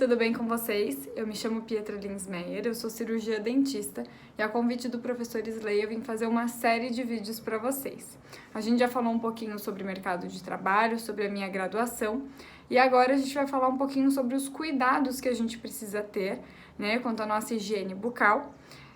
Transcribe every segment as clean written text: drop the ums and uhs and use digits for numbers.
tudo bem com vocês? Eu me chamo Pietra Linsmeyer, eu sou cirurgia dentista e a convite do professor Slay eu vim fazer uma série de vídeos para vocês. A gente já falou um pouquinho sobre o mercado de trabalho, sobre a minha graduação e agora a gente vai falar um pouquinho sobre os cuidados que a gente precisa ter, né, quanto à nossa higiene bucal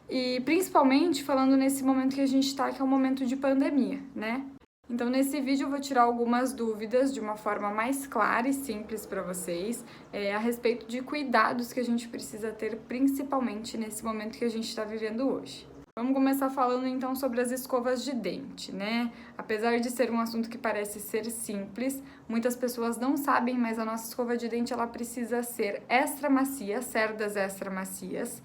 e principalmente falando nesse momento que a gente está, que é um momento de pandemia, né? Então, nesse vídeo eu vou tirar algumas dúvidas de uma forma mais clara e simples para vocês a respeito de cuidados que a gente precisa ter, principalmente nesse momento que a gente está vivendo hoje. Vamos começar falando então sobre as escovas de dente, né? Apesar de ser um assunto que parece ser simples, muitas pessoas não sabem, mas a nossa escova de dente ela precisa ser extra macia, cerdas extra macias,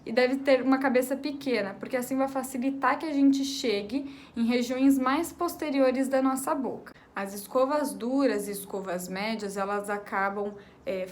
e deve ter uma cabeça pequena, porque assim vai facilitar que a gente chegue em regiões mais posteriores da nossa boca. As escovas duras e escovas médias, elas acabam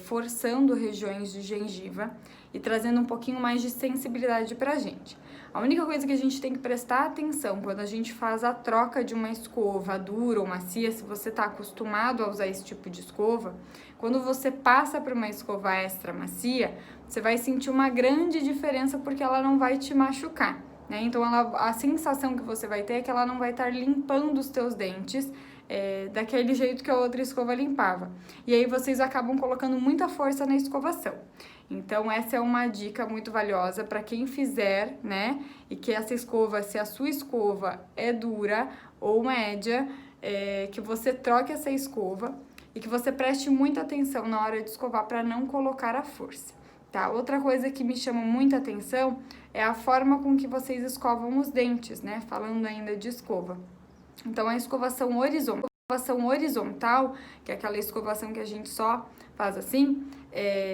forçando regiões de gengiva e trazendo um pouquinho mais de sensibilidade pra gente. A única coisa que a gente tem que prestar atenção quando a gente faz a troca de uma escova dura ou macia, se você está acostumado a usar esse tipo de escova, quando você passa para uma escova extra macia, você vai sentir uma grande diferença porque ela não vai te machucar, né? Então a sensação que você vai ter é que ela não vai estar limpando os teus dentes daquele jeito que a outra escova limpava. E aí vocês acabam colocando muita força na escovação. Então essa é uma dica muito valiosa para quem fizer, né? E que essa escova, se a sua escova é dura ou média, que você troque essa escova e que você preste muita atenção na hora de escovar para não colocar a força, tá? Outra coisa que me chama muita atenção é a forma com que vocês escovam os dentes, né? Falando ainda de escova. Então, a escovação horizontal, que é aquela escovação que a gente só faz assim,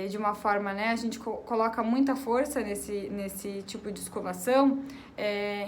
de uma forma, né, a gente coloca muita força nesse tipo de escovação.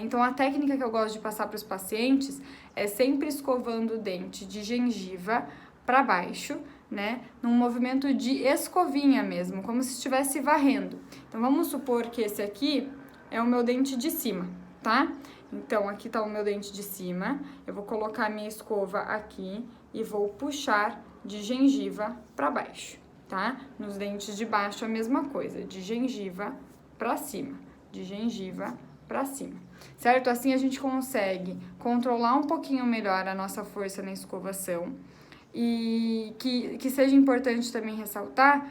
Então, a técnica que eu gosto de passar para os pacientes é sempre escovando o dente de gengiva para baixo, né, num movimento de escovinha mesmo, como se estivesse varrendo. Então, vamos supor que esse aqui é o meu dente de cima, tá? Então, aqui tá o meu dente de cima, eu vou colocar a minha escova aqui e vou puxar de gengiva para baixo, tá? Nos dentes de baixo a mesma coisa, de gengiva para cima, de gengiva para cima, certo? Assim a gente consegue controlar um pouquinho melhor a nossa força na escovação e que seja importante também ressaltar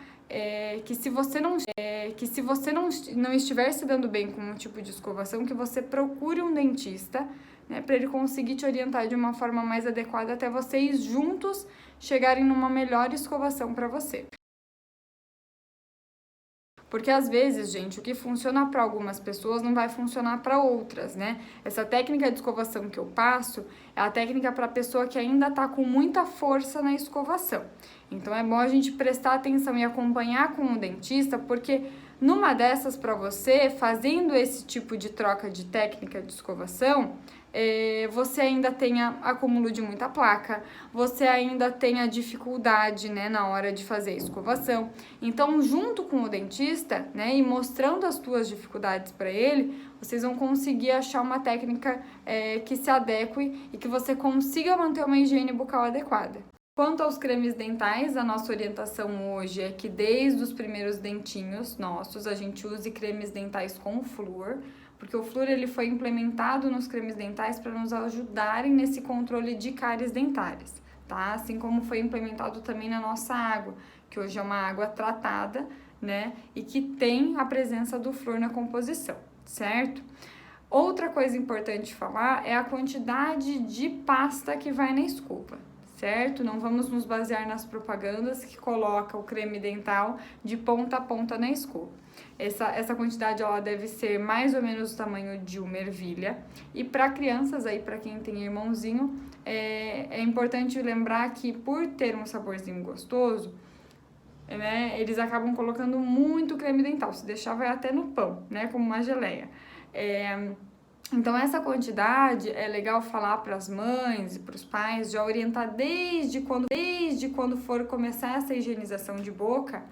que se você não estiver se dando bem com um tipo de escovação, que você procure um dentista, né, para ele conseguir te orientar de uma forma mais adequada até vocês juntos chegarem numa melhor escovação para você. Porque às vezes, gente, o que funciona para algumas pessoas não vai funcionar para outras, né? Essa técnica de escovação que eu passo é a técnica para a pessoa que ainda tá com muita força na escovação. Então é bom a gente prestar atenção e acompanhar com o dentista, porque numa dessas para você, fazendo esse tipo de troca de técnica de escovação, você ainda tenha acúmulo de muita placa, você ainda tenha dificuldade, né, na hora de fazer a escovação. Então, junto com o dentista, né, e mostrando as tuas dificuldades para ele, vocês vão conseguir achar uma técnica que se adeque e que você consiga manter uma higiene bucal adequada. Quanto aos cremes dentais, a nossa orientação hoje é que desde os primeiros dentinhos nossos, a gente use cremes dentais com flúor, porque o flúor ele foi implementado nos cremes dentais para nos ajudarem nesse controle de cáries dentárias, tá? Assim como foi implementado também na nossa água, que hoje é uma água tratada, né? E que tem a presença do flúor na composição, certo? Outra coisa importante falar é a quantidade de pasta que vai na escova, certo? Não vamos nos basear nas propagandas que colocam o creme dental de ponta a ponta na escova. Essa quantidade ela deve ser mais ou menos do tamanho de uma ervilha. E para crianças, aí para quem tem irmãozinho, é importante lembrar que por ter um saborzinho gostoso, né, eles acabam colocando muito creme dental. Se deixar vai até no pão, né, como uma geleia. Então, essa quantidade é legal falar para as mães e para os pais, já orientar desde quando for começar essa higienização de boca,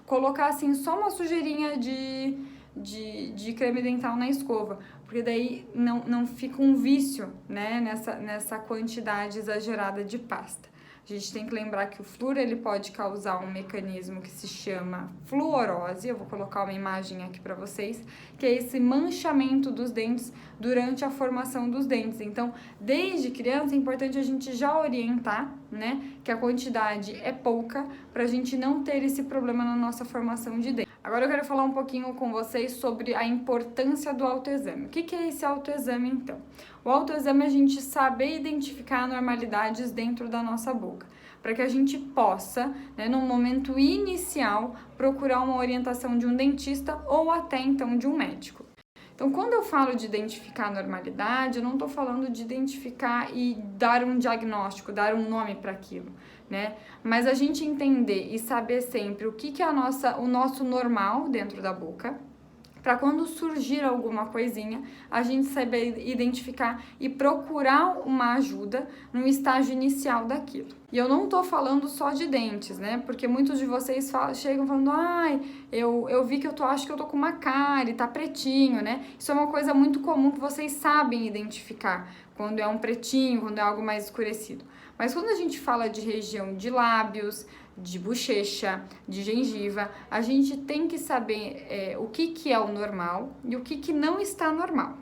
colocar assim só uma sujeirinha de creme dental na escova, porque daí não fica um vício, né, nessa quantidade exagerada de pasta. A gente tem que lembrar que o flúor ele pode causar um mecanismo que se chama fluorose. Eu vou colocar uma imagem aqui para vocês, que é esse manchamento dos dentes durante a formação dos dentes. Então, desde criança é importante a gente já orientar, né, que a quantidade é pouca para a gente não ter esse problema na nossa formação de dentes. Agora eu quero falar um pouquinho com vocês sobre a importância do autoexame. O que é esse autoexame, então? O autoexame é a gente saber identificar anormalidades dentro da nossa boca, para que a gente possa, né, no momento inicial, procurar uma orientação de um dentista ou até então de um médico. Então, quando eu falo de identificar a normalidade, eu não estou falando de identificar e dar um diagnóstico, dar um nome para aquilo, né? Mas a gente entender e saber sempre o que é o nosso normal dentro da boca, para quando surgir alguma coisinha, a gente saber identificar e procurar uma ajuda no estágio inicial daquilo. E eu não tô falando só de dentes, né? Porque muitos de vocês chegam falando, ai, eu vi que acho que eu tô com uma cárie, tá pretinho, né? Isso é uma coisa muito comum que vocês sabem identificar, quando é um pretinho, quando é algo mais escurecido. Mas quando a gente fala de região de lábios, de bochecha, de gengiva, a gente tem que saber o que é o normal e o que não está normal.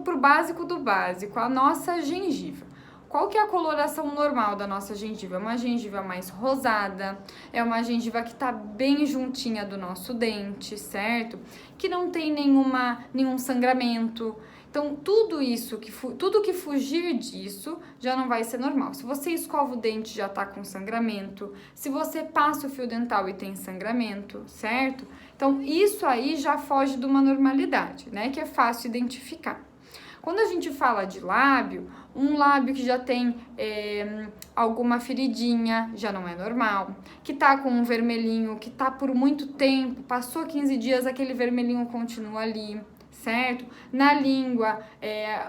Pro básico do básico, a nossa gengiva. Qual que é a coloração normal da nossa gengiva? É uma gengiva mais rosada, é uma gengiva que tá bem juntinha do nosso dente, certo? Que não tem nenhum sangramento. Então, tudo que fugir disso já não vai ser normal. Se você escova o dente, já tá com sangramento. Se você passa o fio dental e tem sangramento, certo? Então, isso aí já foge de uma normalidade, né? Que é fácil identificar. Quando a gente fala de lábio, um lábio que já tem alguma feridinha já não é normal, que tá com um vermelhinho, que tá por muito tempo, passou 15 dias, aquele vermelhinho continua ali, certo? Na língua,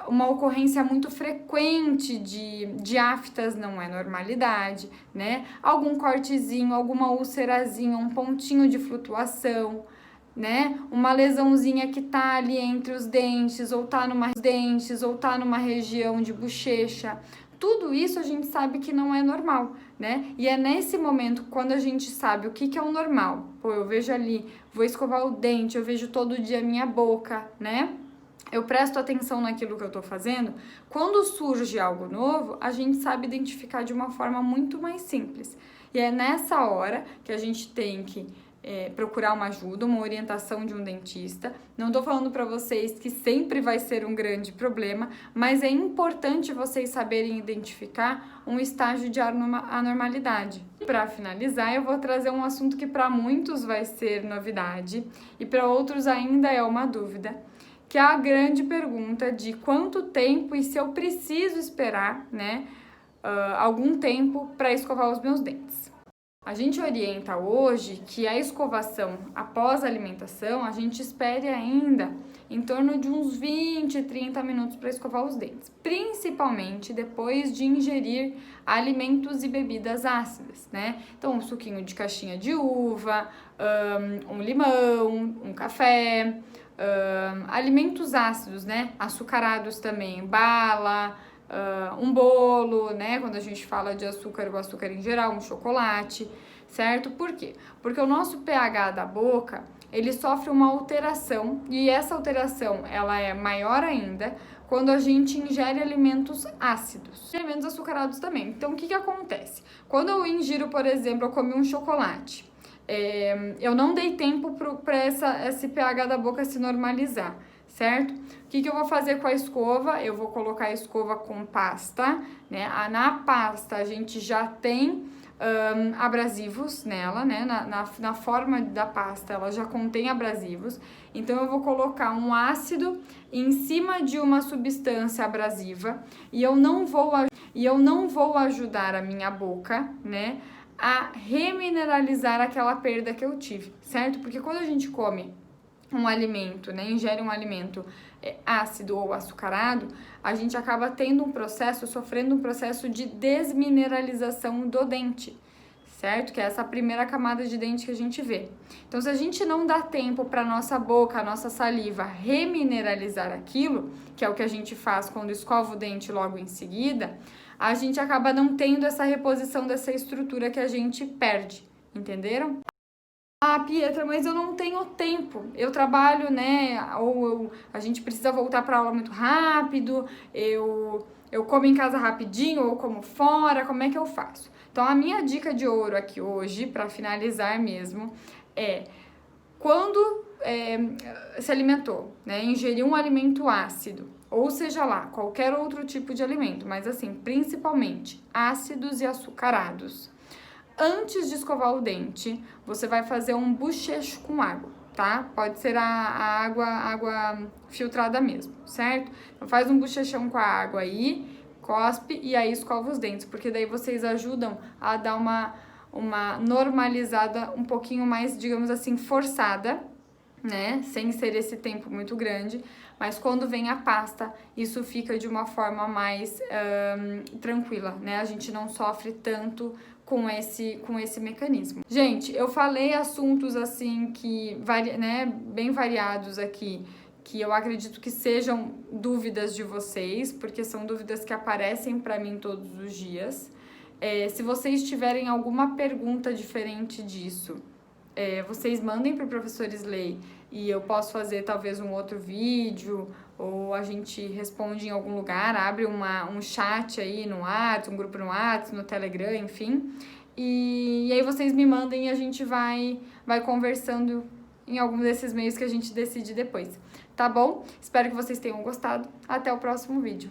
uma ocorrência muito frequente de aftas não é normalidade, né? Algum cortezinho, alguma úlcerazinha, um pontinho de flutuação, né? Uma lesãozinha que tá ali entre os dentes, ou tá numa região de bochecha. Tudo isso a gente sabe que não é normal, né? E é nesse momento, quando a gente sabe o que é o normal. Pô, eu vejo ali, vou escovar o dente, eu vejo todo dia a minha boca, né? Eu presto atenção naquilo que eu tô fazendo. Quando surge algo novo, a gente sabe identificar de uma forma muito mais simples. E é nessa hora que a gente tem que procurar uma ajuda, uma orientação de um dentista. Não tô falando para vocês que sempre vai ser um grande problema, mas é importante vocês saberem identificar um estágio de anormalidade. Para finalizar, eu vou trazer um assunto que para muitos vai ser novidade e para outros ainda é uma dúvida, que é a grande pergunta de quanto tempo e se eu preciso esperar, né, algum tempo para escovar os meus dentes. A gente orienta hoje que a escovação após a alimentação, a gente espere ainda em torno de uns 20, 30 minutos para escovar os dentes, principalmente depois de ingerir alimentos e bebidas ácidas, né? Então, um suquinho de caixinha de uva, um limão, um café, alimentos ácidos, né? Açucarados também, bala, um bolo, né? Quando a gente fala de açúcar, o açúcar em geral, um chocolate, certo? Por quê? Porque o nosso pH da boca, ele sofre uma alteração e essa alteração, ela é maior ainda quando a gente ingere alimentos ácidos, alimentos açucarados também. Então, o que acontece? Quando eu ingiro, por exemplo, eu comi um chocolate, eu não dei tempo para esse pH da boca se normalizar, certo? O que eu vou fazer com a escova? Eu vou colocar a escova com pasta, né? Na pasta a gente já tem abrasivos nela, né? Na forma da pasta ela já contém abrasivos, então eu vou colocar um ácido em cima de uma substância abrasiva e eu não vou ajudar a minha boca, né, a remineralizar aquela perda que eu tive, certo? Porque quando a gente come um alimento, né, ingere um alimento ácido ou açucarado, a gente acaba sofrendo um processo de desmineralização do dente, certo? Que é essa primeira camada de dente que a gente vê. Então, se a gente não dá tempo para nossa boca, a nossa saliva remineralizar aquilo, que é o que a gente faz quando escova o dente logo em seguida, a gente acaba não tendo essa reposição dessa estrutura que a gente perde, entenderam? Ah, Pietra, mas eu não tenho tempo. Eu trabalho, né? A gente precisa voltar para aula muito rápido. Eu como em casa rapidinho ou como fora. Como é que eu faço? Então, a minha dica de ouro aqui hoje, para finalizar mesmo, é quando se alimentou, né? Ingeriu um alimento ácido, ou seja lá, qualquer outro tipo de alimento, mas assim, principalmente ácidos e açucarados. Antes de escovar o dente, você vai fazer um bochecho com água, tá? Pode ser a água filtrada mesmo, certo? Então faz um bochechão com a água aí, cospe e aí escova os dentes, porque daí vocês ajudam a dar uma normalizada um pouquinho mais, digamos assim, forçada, né? Sem ser esse tempo muito grande, mas quando vem a pasta, isso fica de uma forma mais tranquila, né? A gente não sofre tanto com esse mecanismo. Gente, eu falei assuntos assim que, né, bem variados aqui, que eu acredito que sejam dúvidas de vocês, porque são dúvidas que aparecem para mim todos os dias. Se vocês tiverem alguma pergunta diferente disso, vocês mandem para o professor Slay e eu posso fazer talvez um outro vídeo, ou a gente responde em algum lugar, abre um chat aí no WhatsApp, um grupo no WhatsApp, no Telegram, enfim. E aí vocês me mandem e a gente vai conversando em algum desses meios que a gente decide depois, tá bom? Espero que vocês tenham gostado. Até o próximo vídeo.